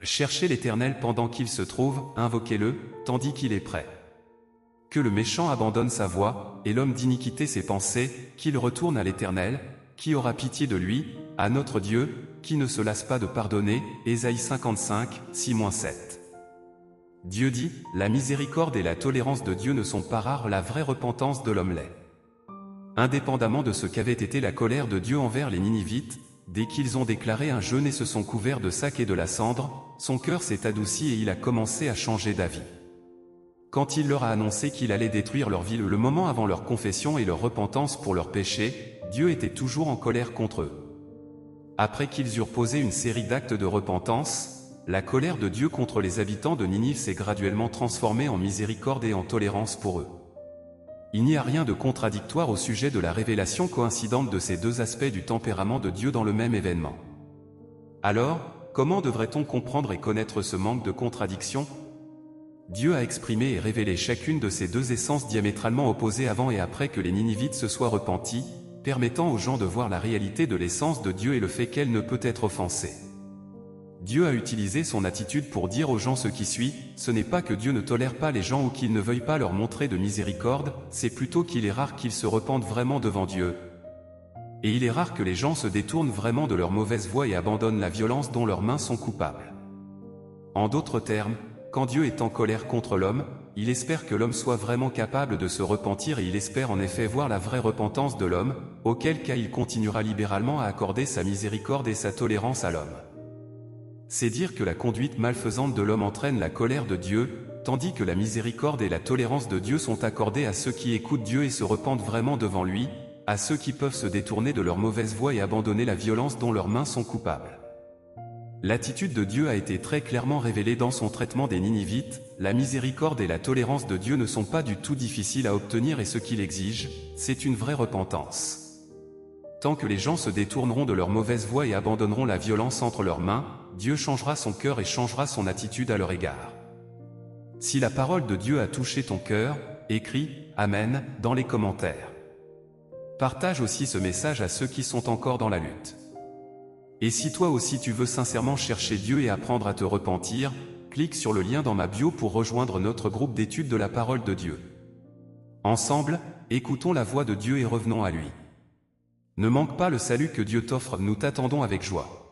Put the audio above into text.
Cherchez l'Éternel pendant qu'il se trouve, invoquez-le, tandis qu'il est prêt. Que le méchant abandonne sa voie, et l'homme d'iniquité ses pensées, qu'il retourne à l'Éternel, qui aura pitié de lui, à notre Dieu, qui ne se lasse pas de pardonner. Ésaïe 55, 6-7. Dieu dit, la miséricorde et la tolérance de Dieu ne sont pas rares, la vraie repentance de l'homme l'est. Indépendamment de ce qu'avait été la colère de Dieu envers les Ninivites, dès qu'ils ont déclaré un jeûne et se sont couverts de sac et de la cendre, son cœur s'est adouci et il a commencé à changer d'avis. Quand il leur a annoncé qu'il allait détruire leur ville le moment avant leur confession et leur repentance pour leurs péchés, Dieu était toujours en colère contre eux. Après qu'ils eurent posé une série d'actes de repentance, la colère de Dieu contre les habitants de Ninive s'est graduellement transformée en miséricorde et en tolérance pour eux. Il n'y a rien de contradictoire au sujet de la révélation coïncidente de ces deux aspects du tempérament de Dieu dans le même événement. Alors, comment devrait-on comprendre et connaître ce manque de contradiction ? Dieu a exprimé et révélé chacune de ces deux essences diamétralement opposées avant et après que les Ninivites se soient repentis, permettant aux gens de voir la réalité de l'essence de Dieu et le fait qu'elle ne peut être offensée. Dieu a utilisé son attitude pour dire aux gens ce qui suit, ce n'est pas que Dieu ne tolère pas les gens ou qu'il ne veuille pas leur montrer de miséricorde, c'est plutôt qu'il est rare qu'ils se repentent vraiment devant Dieu. Et il est rare que les gens se détournent vraiment de leur mauvaise voie et abandonnent la violence dont leurs mains sont coupables. En d'autres termes, quand Dieu est en colère contre l'homme, il espère que l'homme soit vraiment capable de se repentir et il espère en effet voir la vraie repentance de l'homme, auquel cas il continuera libéralement à accorder sa miséricorde et sa tolérance à l'homme. C'est dire que la conduite malfaisante de l'homme entraîne la colère de Dieu, tandis que la miséricorde et la tolérance de Dieu sont accordées à ceux qui écoutent Dieu et se repentent vraiment devant lui, à ceux qui peuvent se détourner de leur mauvaise voie et abandonner la violence dont leurs mains sont coupables. L'attitude de Dieu a été très clairement révélée dans son traitement des Ninivites, la miséricorde et la tolérance de Dieu ne sont pas du tout difficiles à obtenir et ce qu'il exige, c'est une vraie repentance. Tant que les gens se détourneront de leur mauvaise voie et abandonneront la violence entre leurs mains, Dieu changera son cœur et changera son attitude à leur égard. Si la parole de Dieu a touché ton cœur, écris « Amen » dans les commentaires. Partage aussi ce message à ceux qui sont encore dans la lutte. Et si toi aussi tu veux sincèrement chercher Dieu et apprendre à te repentir, clique sur le lien dans ma bio pour rejoindre notre groupe d'études de la parole de Dieu. Ensemble, écoutons la voix de Dieu et revenons à lui. Ne manque pas le salut que Dieu t'offre, nous t'attendons avec joie.